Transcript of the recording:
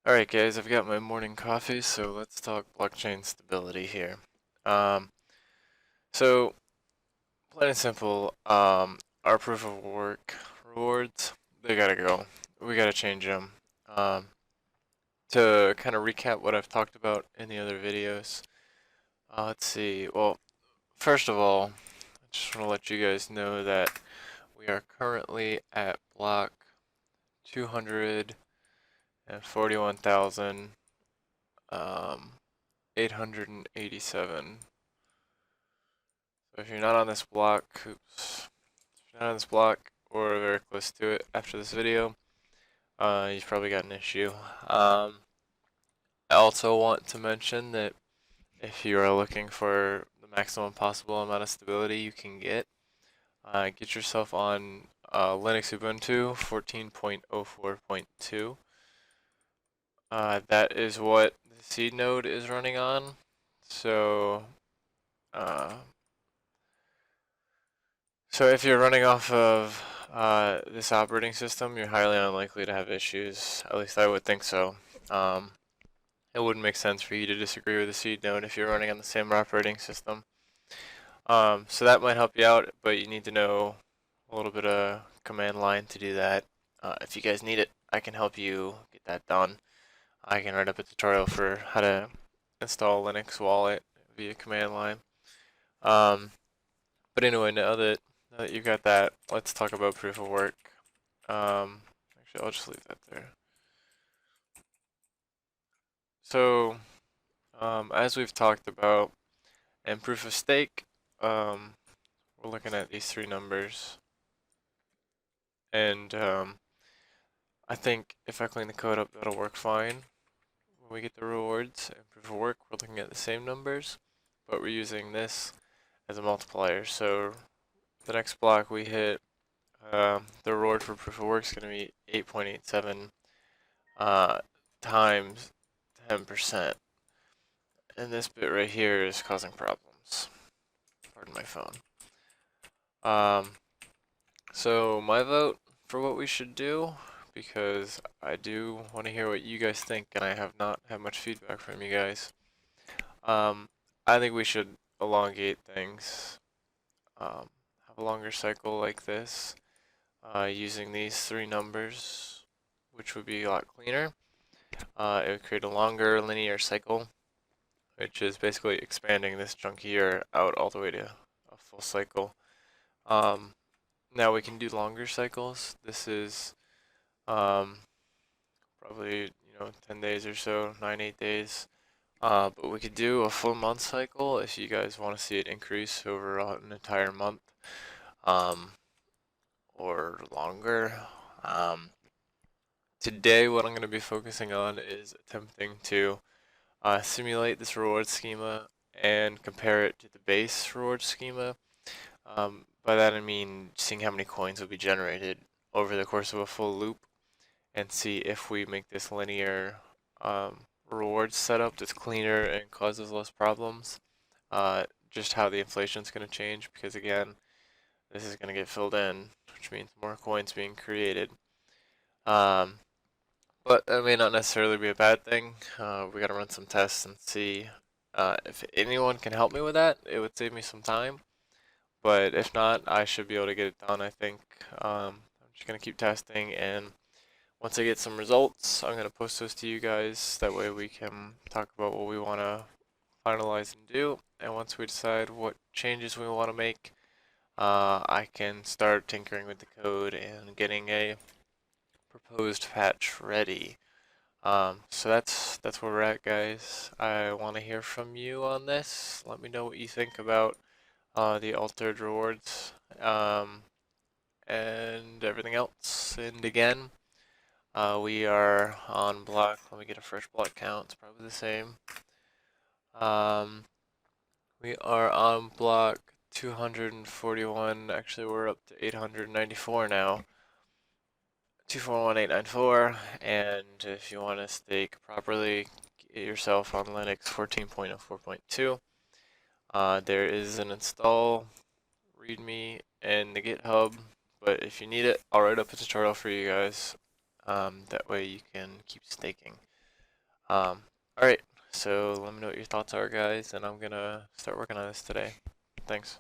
Alright guys, I've got my morning coffee, so let's talk blockchain stability here. Um, so, plain and simple, our proof of work rewards, they gotta go. We gotta change them. To kind of recap what I've talked about in the other videos, let's see. Well, first of all, I just want to let you guys know that we are currently at block 241,000, 887. So if you're not on this block, oops, if you're not on this block or very close to it after this video, you've probably got an issue. I also want to mention that if you are looking for the maximum possible amount of stability you can get yourself on Linux Ubuntu 14.04.2. That is what the seed node is running on. So, uh, So if you're running off of this operating system, you're highly unlikely to have issues. At least I would think so. Um, it wouldn't make sense for you to disagree with the seed node if you're running on the same operating system. So that might help you out, but you need to know a little bit of command line to do that. If you guys need it, I can help you get that done. I can write up a tutorial for how to install Linux wallet via command line. Um, but anyway, now that you've got that, let's talk about proof of work. Actually, I'll just leave that there. So, as we've talked about, in proof of stake, we're looking at these three numbers, and I think if I clean the code up, that'll work fine. When we get the rewards in proof of work, we're looking at the same numbers, but we're using this as a multiplier. So the next block we hit, the reward for proof of work is going to be 8.87 times 10%. And this bit right here is causing problems. Pardon my phone. Um, so my vote for what we should do, because I do want to hear what you guys think, and I have not had much feedback from you guys. I think we should elongate things, have a longer cycle like this, using these three numbers, which would be a lot cleaner. It would create a longer linear cycle, which is basically expanding this chunkier out all the way to a full cycle. Um, Now we can do longer cycles. This is um, probably 10 days or so, 8 days. But we could do a full month cycle if you guys want to see it increase over an entire month, um, or longer. Um, Today, what I'm going to be focusing on is attempting to simulate this reward schema and compare it to the base reward schema. By that I mean seeing how many coins will be generated over the course of a full loop and see if we make this linear reward setup that's cleaner and causes less problems. Just how the inflation is going to change, because again, this is going to get filled in, which means more coins being created. Um, but that may not necessarily be a bad thing. We got to run some tests and see if anyone can help me with that. It would save me some time. But if not, I should be able to get it done, I think. I'm just going to keep testing, and once I get some results, I'm going to post those to you guys. That way we can talk about what we want to finalize and do. And once we decide what changes we want to make, I can start tinkering with the code and getting a proposed patch ready. So that's where we're at, guys. I want to hear from you on this. Let me know what you think about the altered rewards, and everything else. And again, we are on block. Let me get a fresh block count. It's probably the same. Um, we are on block 241. Actually, we're up to 894 now. 241,894. And if you want to stake properly, get yourself on Linux 14.04.2. There is an install README in the GitHub, but if you need it, I'll write up a tutorial for you guys. That way you can keep staking. Alright, so let me know what your thoughts are, guys, and I'm gonna start working on this today. Thanks.